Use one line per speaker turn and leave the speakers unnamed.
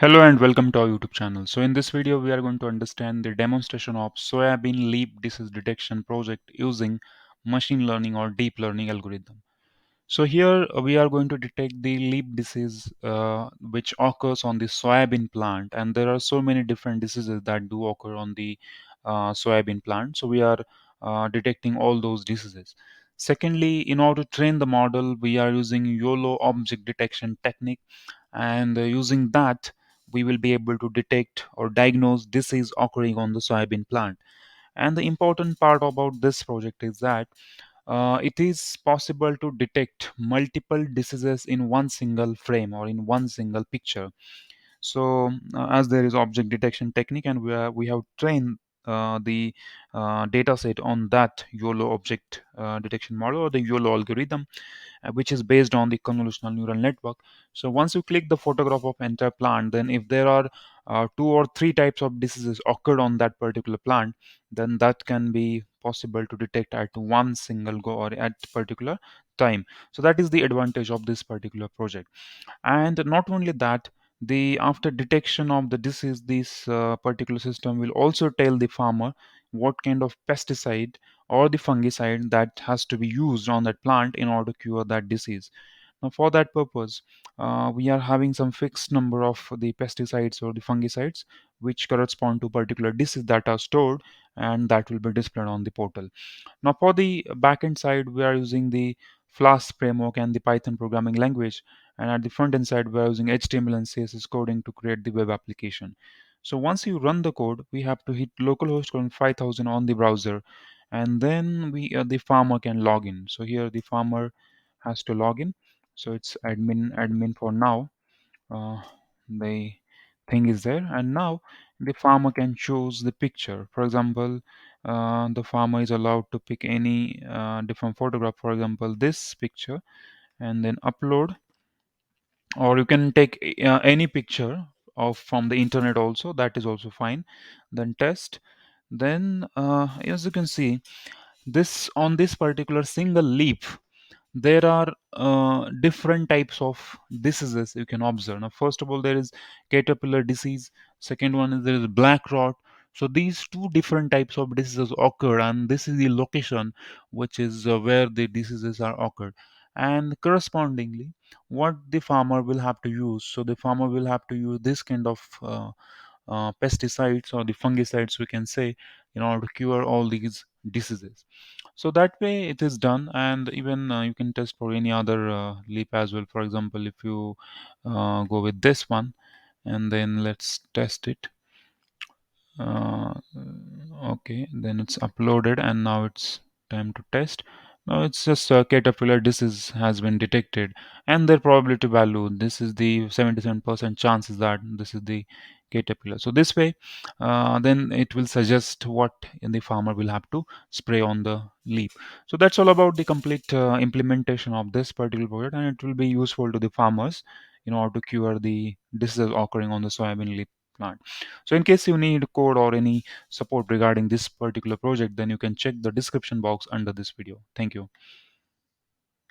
Hello and welcome to our YouTube channel. So in this video, we are going to understand the demonstration of soybean leaf disease detection project using machine learning or deep learning algorithm. So here we are going to detect the leaf disease which occurs on the soybean plant, and there are so many different diseases that do occur on the soybean plant. So we are detecting all those diseases. Secondly, in order to train the model, we are using Yolo object detection technique, and using that we will be able to detect or diagnose disease occurring on the soybean plant. And the important part about this project is that it is possible to detect multiple diseases in one single frame or in one single picture. So as there is object detection technique, and we have trained the data set on that YOLO object detection model or the YOLO algorithm, which is based on the convolutional neural network. So once you click the photograph of entire plant, then if there are two or three types of diseases occurred on that particular plant, then that can be possible to detect at one single go or at particular time. So that is the advantage of this particular project. And not only that, the after detection of the disease, this particular system will also tell the farmer what kind of pesticide or the fungicide that has to be used on that plant in order to cure that disease. Now for that purpose, we are having some fixed number of the pesticides or the fungicides which correspond to particular disease that are stored, and that will be displayed on the portal. Now for the backend side, we are using the Flask framework and the Python programming language. And at the front end side, we are using HTML and CSS coding to create the web application. So once you run the code, we have to hit localhost 5000 on the browser, and then the farmer can log in. So here the farmer has to log in. So it's admin for now. The thing is there, and now the farmer can choose the picture. For example, the farmer is allowed to pick any different photograph, for example this picture, and then upload, or you can take any picture of from the internet also, that is also fine. Then test. Then as you can see, this on this particular single leaf, there are different types of diseases you can observe. Now first of all, there is caterpillar disease. Second one is there is black rot. So these two different types of diseases occur, and this is the location which is where the diseases are occurred. And correspondingly, what the farmer will have to use, so the farmer will have to use this kind of pesticides or the fungicides, we can say, in order to cure all these diseases. So that way it is done. And even you can test for any other leap as well. For example, if you go with this one, and then let's test it. uh, okay, then it's uploaded, and now it's time to test. Now it's just caterpillar disease has been detected, and their probability value, this is the 77% chances that this is the caterpillar. So this way, then it will suggest what the farmer will have to spray on the leaf. So that's all about the complete implementation of this particular project, and it will be useful to the farmers in order to cure the diseases occurring on the soybean leaf plant. So in case you need code or any support regarding this particular project, then you can check the description box under this video. Thank you.